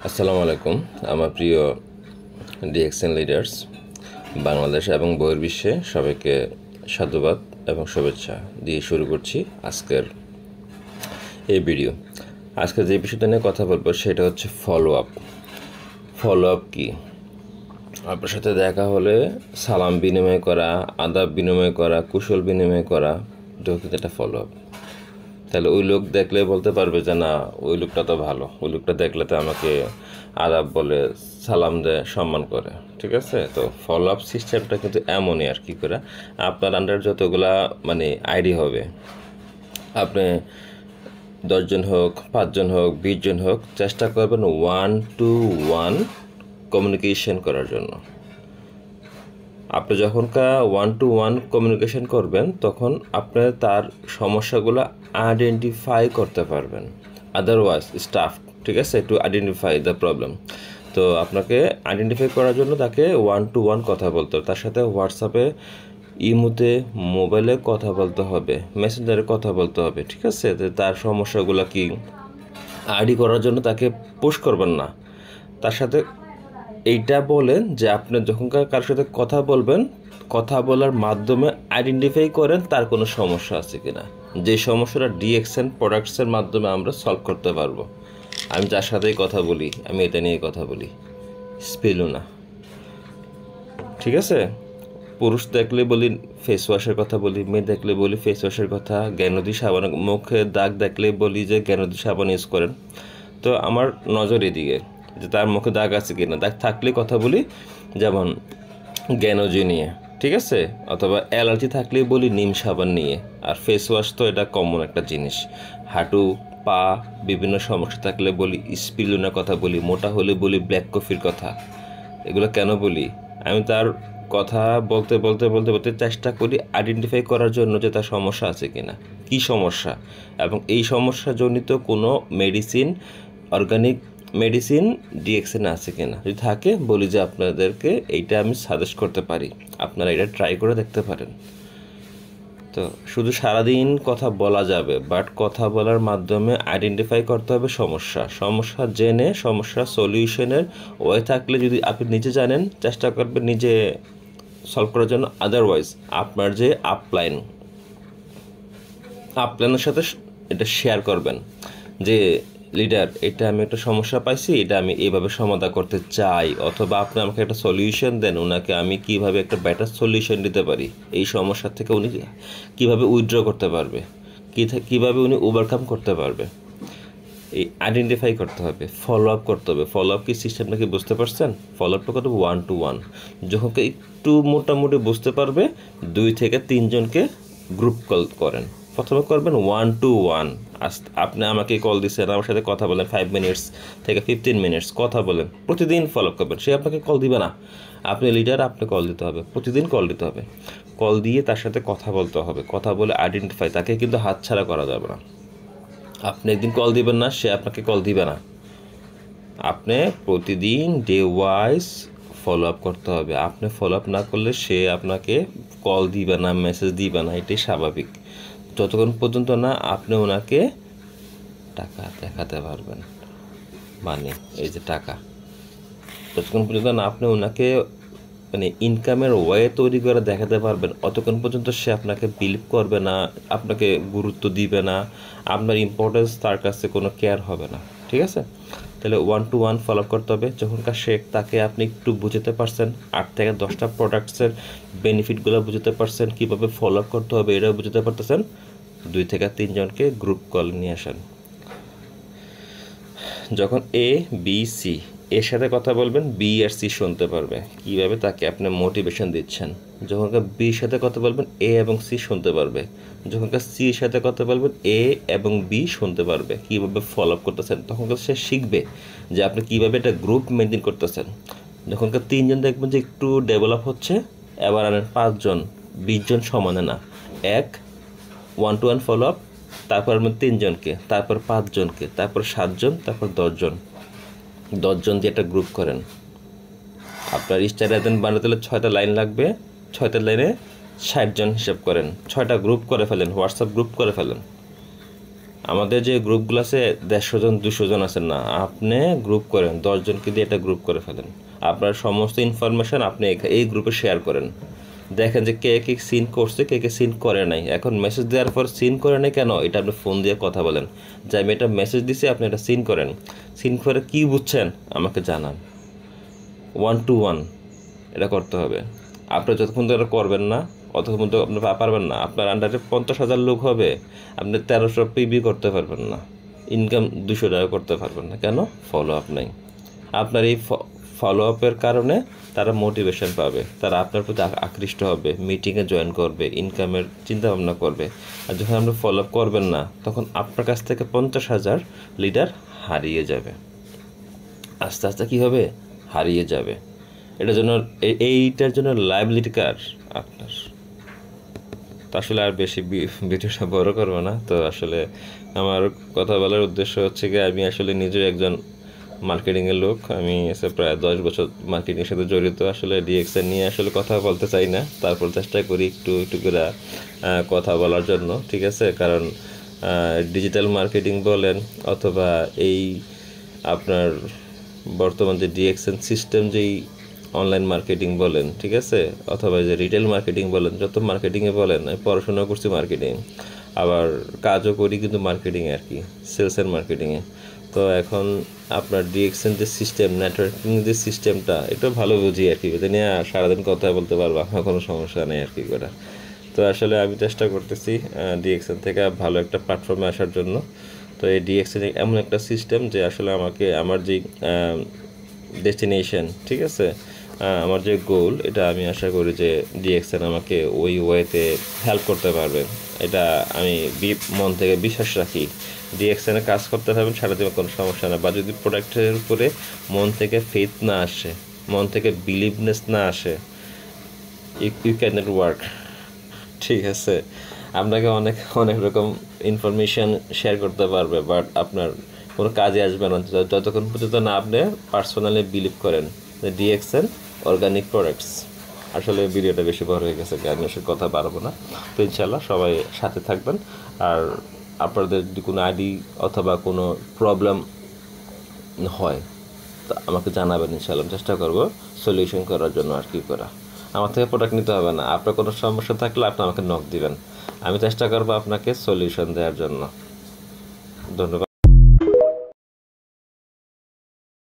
আসসালামু আলাইকুম আমার প্রিয় ডিএক্সএন লিডার্স বাংলাদেশ এবং বহির্বিশ্বে সবাইকে সাধুবাদ এবং শুভেচ্ছা দিয়ে শুরু করছি আজকের এই ভিডিও। আজকে যে বিষয়টা নিয়ে কথা বলবো সেটা হচ্ছে ফলো আপ কি? আপনার সাথে দেখা হলে সালাম বিনিময় করা, আদাব বিনিময় করা, কুশল বিনিময় করা, এটাও কিন্তু একটা ফলো আপ। তাহলে ওই লোক দেখলে বলতে পারবে যে না, ওই লোকটা তো ভালো, ওই লোকটা দেখলে তো আমাকে আদাব বলে, সালাম দেয়, সম্মান করে। ঠিক আছে? তো ফলো আপ সিস্টেমটা কিন্তু এমনই আর কি করে আপনার আন্ডার যতগুলা আইডি হবে, আপনি 10 জন হোক, 5 জন হোক, 20 জন হোক, চেষ্টা করবেন 1-to-1 কমিউনিকেশন করার জন্য। আপনি যখনকার 1-to-1 কমিউনিকেশন করবেন তখন আপনি তার সমস্যাগুলো আইডেন্টিফাই করতে পারবেন। আদারওয়াইজ স্টাফ, ঠিক আছে, টু আইডেন্টিফাই দ্য প্রবলেম। তো আপনাকে আইডেন্টিফাই করার জন্য তাকে 1-to-1 কথা বলতে হবে, তার সাথে হোয়াটসঅ্যাপে, ইমোতে, মোবাইলে কথা বলতে হবে, মেসেঞ্জারে কথা বলতে হবে। ঠিক আছে? তার সমস্যাগুলো কি আইডি করার জন্য তাকে পুশ করবেন না, তার সাথে এইটা বলেন যে আপনি যখন কারোর সাথে কথা বলবেন, কথা বলার মাধ্যমে আইডেন্টিফাই করেন তার কোনো সমস্যা আছে কিনা। যে সমস্যাটা ডিএক্সএন প্রোডাক্টসের মাধ্যমে আমরা সলভ করতে পারবো। আমি যার সাথেই কথা বলি আমি এটা নিয়ে কথা বলি, স্পেলও না। ঠিক আছে? পুরুষ দেখলে বলি ফেস ওয়াশের কথা বলি, মেয়ে দেখলে বলি ফেস ওয়াশের কথা, জ্ঞানদী সাবান, মুখে দাগ দেখলে বলি যে জ্ঞানদী সাবান ইউজ করেন। তো আমার নজর এদিকে যে তার মুখে দাগ আছে কিনা, দাগ থাকলে কথা বলি যেমন জ্ঞানজি নিয়ে। ঠিক আছে? অথবা অ্যালার্জি থাকলে বলি নিম সাবান নিয়ে। আর ফেস ওয়াশ তো এটা কমন একটা জিনিস। হাঁটু, পা বিভিন্ন সমস্যা থাকলে বলি স্পিরুলিনার কথা বলি, মোটা হলে বলি ব্ল্যাক কফির কথা। এগুলো কেন বলি? আমি তার কথা বলতে বলতে বলতে বলতে চেষ্টা করি আইডেন্টিফাই করার জন্য যে তার সমস্যা আছে কিনা, কী সমস্যা, এবং এই সমস্যাজনিত কোনো মেডিসিন, অর্গানিক মেডিসিন ডিএক্সএনে আছে কিনা। যদি থাকে বলি যে আপনাদেরকে এইটা আমি সাজেস্ট করতে পারি, আপনারা এটা ট্রাই করে দেখতে পারেন। তো শুধু সারাদিন কথা বলা যাবে, বাট কথা বলার মাধ্যমে আইডেন্টিফাই করতে হবে সমস্যা জেনে সমস্যা সলিউশনের ওয়ে থাকলে যদি আপনি নিজে জানেন, চেষ্টা করবেন নিজে সলভ করার জন্য। আদারওয়াইজ আপনার যে আপলাইনের সাথে এটা শেয়ার করবেন যে লিডার, এটা আমি একটা সমস্যা পাইছি, এটা আমি এইভাবে সমাধান করতে চাই, অথবা আপনি আমাকে একটা সলিউশন দেন, ওনাকে আমি কিভাবে একটা বেটার সলিউশন দিতে পারি, এই সমস্যা থেকে উনি কিভাবে উইথড্র করতে পারবে, কিভাবে উনি ওভারকাম করতে পারবে। এই আইডেন্টিফাই করতে হবে, ফলো আপ করতে হবে। ফলো আপ কি সিস্টেমটা কি বুঝতে পারছেন? ফলো আপটা করতে হবে 1-to-1। যখন একটু মোটামুটি বুঝতে পারবে 2 থেকে 3 জনকে গ্রুপ কল করেন। প্রথমে করবেন 1-to-1। আপনি আমাকে কল দিচ্ছেন, আমার সাথে কথা বলেন 5 মিনিটস থেকে 15 মিনিটস কথা বলেন, প্রতিদিন ফলো আপ করবেন। সে আপনাকে কল দিবে না, আপনি লিডার, আপনি কল দিতে হবে, প্রতিদিন কল দিতে হবে। কল দিয়ে তার সাথে কথা বলতে হবে, কথা বলে আইডেন্টিফাই, তাকে কিন্তু হাতছাড়া করা যাবে না। আপনি একদিন কল দিবেন না, সে আপনাকে কল দিবে না। আপনি প্রতিদিন ডে ওয়াইজ ফলো আপ করতে হবে। আপনি ফলো আপ না করলে সে আপনাকে কল দিবে না, মেসেজ দিবে না, এটাই স্বাভাবিক। যতক্ষণ পর্যন্ত না আপনি ওনাকে টাকা দেখাতে পারবেন, এই যে টাকা, যতক্ষণ পর্যন্ত না আপনি ওনাকে ইনকামের ওয়ে তৈরি করে দেখাতে পারবেন, অতক্ষণ পর্যন্ত সে আপনাকে বিলিভ করবে না, আপনাকে গুরুত্ব দিবে না, আপনার ইম্পর্টেন্স তার কাছে কোনো কেয়ার হবে না। ঠিক আছে? তাহলে 1-to-1 ফলো আপ করতে হবে। যখনকার তাকে আপনি একটু বুঝতে পারছেন, 8 থেকে 10টা প্রোডাক্টসের বেনিফিটগুলো বুঝতে পারছেন, কীভাবে ফলো আপ করতে হবে এটাও বুঝতে পারতেছেন, 2 থেকে 3 জনকে গ্রুপ কল নিয়ে আসেন। যখন এ, বি, সি এর সাথে কথা বলবেন, বি আর সি শুনতে পারবে, কীভাবে তাকে আপনি মোটিভেশন দিচ্ছেন। যখনকার বির সাথে কথা বলবেন, এ এবং সি শুনতে পারবে। যখনকার সির সাথে কথা বলবেন, এ এবং বি শুনতে পারবে, কীভাবে ফলো আপ করতেছেন। তখনকার সে শিখবে যে আপনি কীভাবে একটা গ্রুপ মেনটেন করতেছেন। যখনকার 3 জন দেখবেন যে একটু ডেভেলপ হচ্ছে, এবার আনেন 5 জন, 20 জন সমানে না, 1-to-1 ফলো আপ, তারপর আমরা 3 জনকে, তারপর 5 জনকে, তারপর 7 জন, তারপর 10 জন। 10 জন দিয়ে একটা গ্রুপ করেন। আপনার স্টাইল বানাতে হলে 6টা লাইন লাগবে, 6টা লাইনে 60 জন হিসাব করেন, 6টা গ্রুপ করে ফেলেন, হোয়াটসঅ্যাপ গ্রুপ করে ফেলেন। আমাদের যে গ্রুপগুলো আছে 150 জন 200 জন আছেন না, আপনি গ্রুপ করেন, 10 জনকে দিয়ে একটা গ্রুপ করে ফেলেন। আপনার সমস্ত ইনফরমেশন আপনি এই গ্রুপে শেয়ার করেন। দেখেন যে কে কে সিন করছে, কে কে সিন করে নাই। এখন মেসেজ দেওয়ার পর সিন করে নাই কেন, এটা আপনি ফোন দিয়ে কথা বলেন যে আমি এটা মেসেজ দিছি, আপনি এটা সিন করেন। সিন করে কী বুঝছেন আমাকে জানান। 1 to 1 এটা করতে হবে। আপনি যতক্ষণ ধরে করবেন না অতক্ষণ তো আপনি পারবেন না। আপনার আন্ডারে 50,000 লোক হবে, আপনি 1300 পিবি করতে পারবেন না, ইনকাম 200 টাকা করতে পারবেন না। কেন? ফলো আপ নাই। আপনার এই ফলো আপের কারণে তারা মোটিভেশন পাবে, তারা আপনার প্রতি আকৃষ্ট হবে, মিটিংয়ে জয়েন করবে, ইনকামের চিন্তা ভাবনা করবে। আর যখন আপনি ফলো আপ করবেন না, তখন আপনার কাছ থেকে 50,000 লিডার হারিয়ে যাবে। আস্তে আস্তে কী হবে? হারিয়ে যাবে। এটার জন্য এইটার জন্য লাইবিলিটি কার? আপনার। তো আসলে আর বেশি ভিডিওটা বড় করবো না। তো আসলে আমার কথা বলার উদ্দেশ্য হচ্ছে কি, আমি আসলে নিজেও একজন মার্কেটিংয়ের লোক। আমি প্রায় 10 বছর মার্কেটিংয়ের সাথে জড়িত। আসলে ডিএক্সএন নিয়ে আসলে কথা বলতে চাই না, তারপর চেষ্টা করি একটু একটু করে কথা বলার জন্য, ঠিক আছে? কারণ ডিজিটাল মার্কেটিং বলেন অথবা এই আপনার বর্তমান যে ডিএক্সএন সিস্টেম, যেই অনলাইন মার্কেটিং বলেন, ঠিক আছে, অথবা যে রিটেল মার্কেটিং বলেন, যত মার্কেটিংয়ে বলেন, আমি পড়াশোনা করছি মার্কেটিং, আবার কাজও করি কিন্তু মার্কেটিংয়ে আর কি, সেলসের মার্কেটিংয়ে। তো এখন আপনার ডিএক্সএন যে সিস্টেম, নেটওয়ার্কিং যে সিস্টেমটা, এটা ভালো বুঝি আর কি, এটা নিয়ে সারাদিন কথা বলতে পারবো, আমার কোনো সমস্যা নেই আর কি করে। তো আসলে আমি চেষ্টা করতেছি ডিএক্সএন থেকে ভালো একটা প্ল্যাটফর্মে আসার জন্য। তো এই ডিএক্সএন এমন একটা সিস্টেম যে আসলে আমাকে আমার যেই ডেস্টিনেশন, ঠিক আছে, আমার যে গোল, এটা আমি আশা করি যে ডিএক্সএন আমাকে ওই ওয়েতে হেল্প করতে পারবে। এটা আমি মন থেকে বিশ্বাস রাখি। ডিএক্সএনে কাজ করতে পারবেন সারাদিন, কোনো সমস্যা না। বা যদি প্রোডাক্টের উপরে মন থেকে ফেথ না আসে, মন থেকে বিলিভনেস না আসে, ইউ ক্যান নট ওয়ার্ক, ঠিক আছে? আপনাকে অনেক অনেক রকম ইনফরমেশান শেয়ার করতে পারবে, বাট আপনার কোনো কাজে আসবে না যতক্ষণ পর্যন্ত না আপনি পার্সোনালি বিলিভ করেন যে ডিএক্সএন অর্গানিক প্রোডাক্টস। আসলে ভিডিওটা বেশি বড় হয়ে গেছে, আমি আসলে কথা পারবো না। তো ইনশাল্লাহ সবাই সাথে থাকবেন। আর আপনাদের যদি কোনো আইডি অথবা কোনো প্রবলেম হয় তো আমাকে জানাবেন, ইনশাল্লাহ চেষ্টা করবো সলিউশন করার জন্য। আর কি করা, আমার থেকে প্রোডাক্ট নিতে হবে না। আপনার কোনো সমস্যা থাকলে আপনি আমাকে নক দিবেন, আমি চেষ্টা করবো আপনাকে সলিউশন দেওয়ার জন্য। ধন্যবাদ।